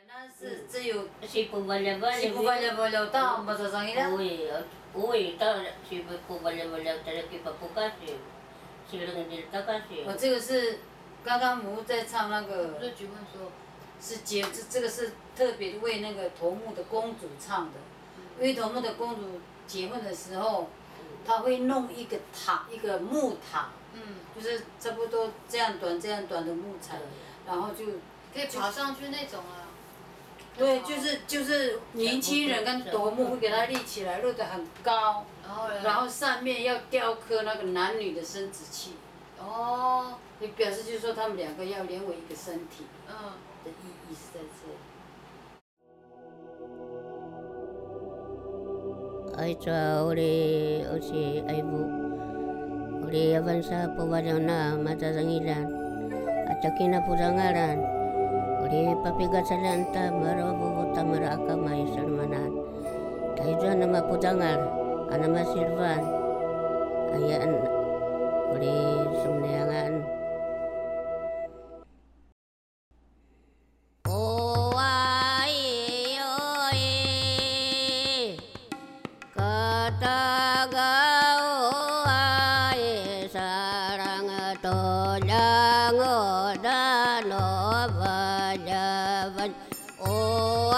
咱是只有是不balik-balik. si balik-balik tao masasang ila. Uwi, tahu si balik-balik talaga papukasi. Silang dilta kasi. 我这个是刚刚母在唱那个，不是举问说，是这个是特别为那个头目的公主唱的，因为头目的公主结婚的时候，她会弄一个塔，一个木塔，就是差不多这样短的木材，然后就可以爬上去那种啊。对，就是年轻人跟头目会给他立起来，立得很高，然后上面要雕刻那个男女的生殖器。哦。也表示就是说他们两个要连为一个身体。的意义是在这里。Aitwa uli usi aibu uli avansa pawajana matazangilan at sakina pusangaran uli papigatsalanta marabubuta maraka may salmanan tayo nama putangal anama silvan ayaan uli sumniangan Tolang dano bajaban. Oh.